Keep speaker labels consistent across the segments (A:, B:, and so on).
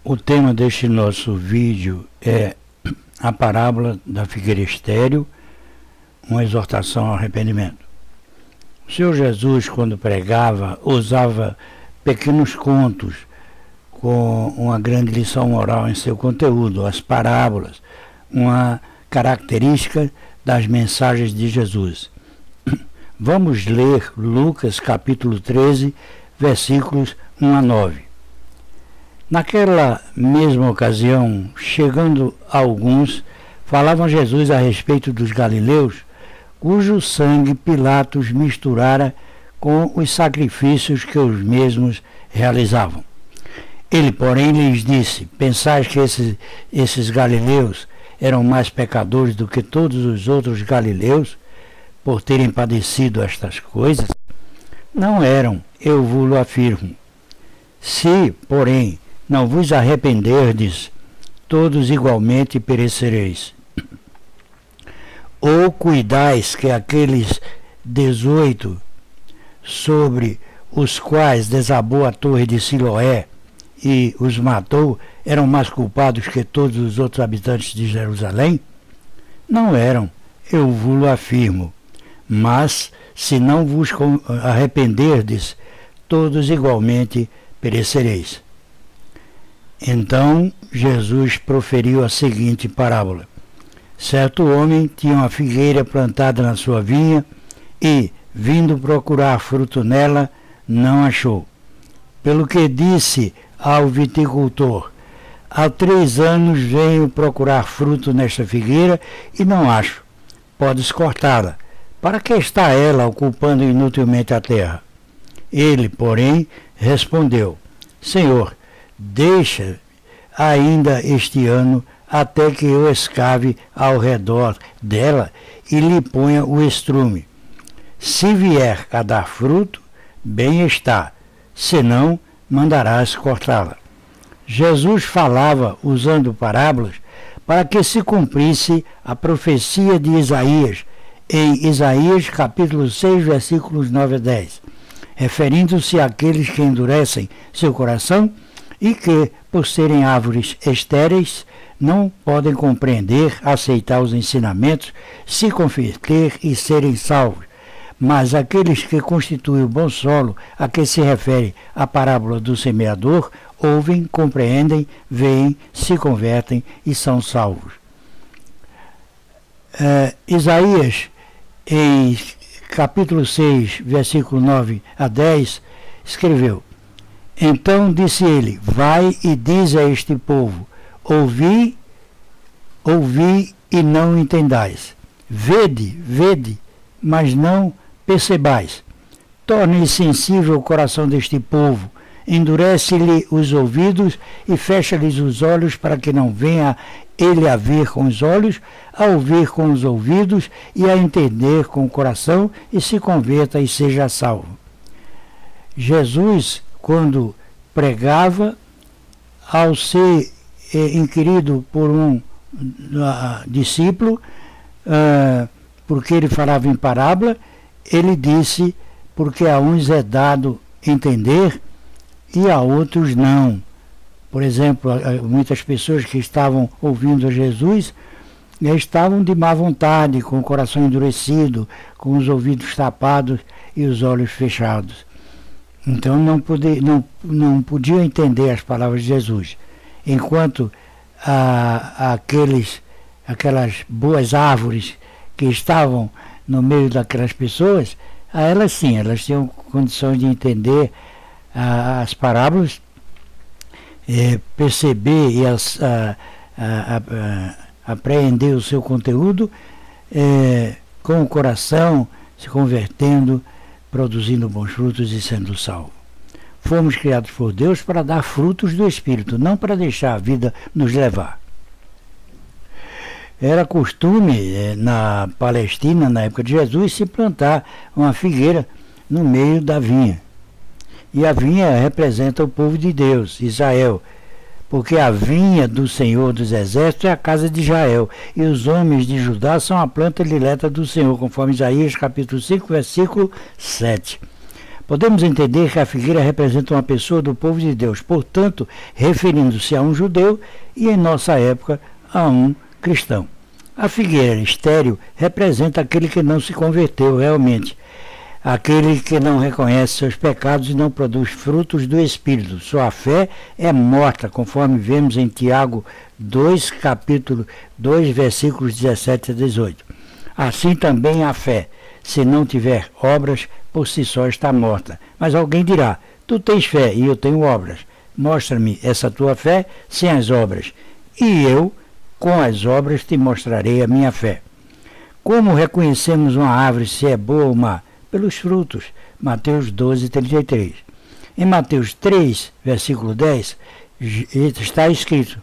A: O tema deste nosso vídeo é a parábola da figueira estéril, uma exortação ao arrependimento. O Senhor Jesus, quando pregava, usava pequenos contos com uma grande lição moral em seu conteúdo, as parábolas, uma característica das mensagens de Jesus. Vamos ler Lucas capítulo 13, versículos 1 a 9. Naquela mesma ocasião, chegando alguns, falavam a Jesus a respeito dos galileus, cujo sangue Pilatos misturara com os sacrifícios que os mesmos realizavam. Ele, porém, lhes disse: pensais que esses galileus eram mais pecadores do que todos os outros galileus, por terem padecido estas coisas? Não eram, eu vos afirmo. Se, porém, não vos arrependerdes, todos igualmente perecereis. Ou cuidais que aqueles 18 sobre os quais desabou a torre de Siloé e os matou, eram mais culpados que todos os outros habitantes de Jerusalém? Não eram, eu vos afirmo. Mas, se não vos arrependerdes, todos igualmente perecereis. Então Jesus proferiu a seguinte parábola: certo homem tinha uma figueira plantada na sua vinha e, vindo procurar fruto nela, não achou. Pelo que disse ao viticultor: há 3 anos venho procurar fruto nesta figueira e não acho. Podes cortá-la. Para que está ela ocupando inutilmente a terra? Ele, porém, respondeu: Senhor, deixa ainda este ano até que eu escave ao redor dela e lhe ponha o estrume. Se vier a dar fruto, bem está, senão mandarás cortá-la. Jesus falava usando parábolas para que se cumprisse a profecia de Isaías, em Isaías capítulo 6, versículos 9 a 10, referindo-se àqueles que endurecem seu coração e que, por serem árvores estéreis, não podem compreender, aceitar os ensinamentos, se converter e serem salvos. Mas aqueles que constituem o bom solo, a que se refere a parábola do semeador, ouvem, compreendem, veem, se convertem e são salvos. Isaías, em capítulo 6, versículo 9 a 10, escreveu: então disse ele: vai e diz a este povo: ouvi e não entendais. Vede, mas não percebais. Torne sensível o coração deste povo, endurece-lhe os ouvidos e fecha-lhes os olhos, para que não venha ele a ver com os olhos, a ouvir com os ouvidos e a entender com o coração, e se converta e seja salvo. Jesus, quando pregava, ao ser inquirido por um discípulo, porque ele falava em parábola, ele disse: porque a uns é dado entender e a outros não. Por exemplo, muitas pessoas que estavam ouvindo a Jesus estavam de má vontade, com o coração endurecido, com os ouvidos tapados e os olhos fechados. Então não podiam entender as palavras de Jesus. Enquanto aquelas boas árvores que estavam no meio daquelas pessoas, elas sim, elas tinham condições de entender as parábolas, perceber e apreender o seu conteúdo, com o coração se convertendo, produzindo bons frutos e sendo salvo. Fomos criados por Deus para dar frutos do Espírito, não para deixar a vida nos levar. Era costume na Palestina, na época de Jesus, se plantar uma figueira no meio da vinha. E a vinha representa o povo de Deus, Israel, porque a vinha do Senhor dos Exércitos é a casa de Israel, e os homens de Judá são a planta dileta do Senhor, conforme Isaías capítulo 5, versículo 7. Podemos entender que a figueira representa uma pessoa do povo de Deus, portanto, referindo-se a um judeu e, em nossa época, a um cristão. A figueira estéril representa aquele que não se converteu realmente, aquele que não reconhece seus pecados e não produz frutos do Espírito. Sua fé é morta, conforme vemos em Tiago 2, capítulo 2, versículos 17 a 18. Assim também a fé, se não tiver obras, por si só está morta. Mas alguém dirá, tu tens fé e eu tenho obras. Mostra-me essa tua fé sem as obras, e eu, com as obras, te mostrarei a minha fé. Como reconhecemos uma árvore se é boa ou má? Pelos frutos. Mateus 12, 33. Em Mateus 3, versículo 10, está escrito,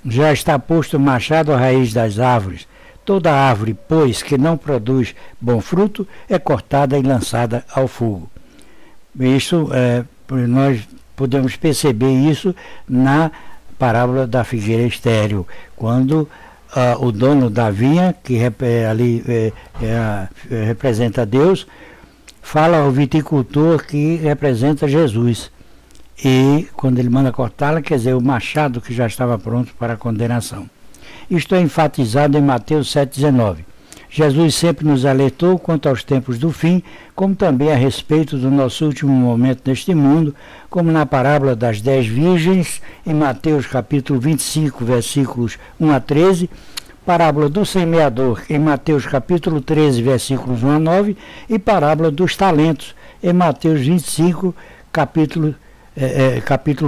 A: já está posto o machado à raiz das árvores. Toda árvore, pois, que não produz bom fruto, é cortada e lançada ao fogo. Isso, nós podemos perceber isso na parábola da figueira estéril, quando o dono da vinha, que ali representa Deus, fala ao viticultor que representa Jesus. E quando ele manda cortá-la, quer dizer, o machado que já estava pronto para a condenação. Isto é enfatizado em Mateus 7,19. Jesus sempre nos alertou quanto aos tempos do fim, como também a respeito do nosso último momento neste mundo, como na parábola das 10 virgens, em Mateus capítulo 25, versículos 1 a 13, parábola do semeador, em Mateus capítulo 13, versículos 1 a 9, e parábola dos talentos, em Mateus 25, capítulo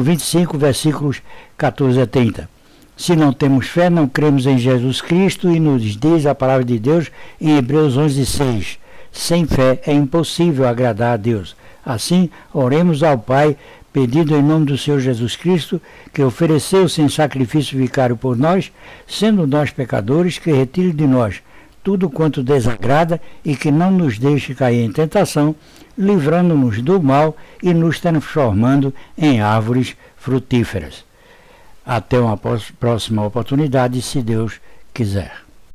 A: 25, versículos 14 a 30. Se não temos fé, não cremos em Jesus Cristo, e nos diz a palavra de Deus em Hebreus 11:6. Sem fé é impossível agradar a Deus. Assim, oremos ao Pai, pedindo em nome do Senhor Jesus Cristo, que ofereceu-se em sacrifício vicário por nós, sendo nós pecadores, que retire de nós tudo quanto desagrada e que não nos deixe cair em tentação, livrando-nos do mal e nos transformando em árvores frutíferas. Até uma próxima oportunidade, se Deus quiser.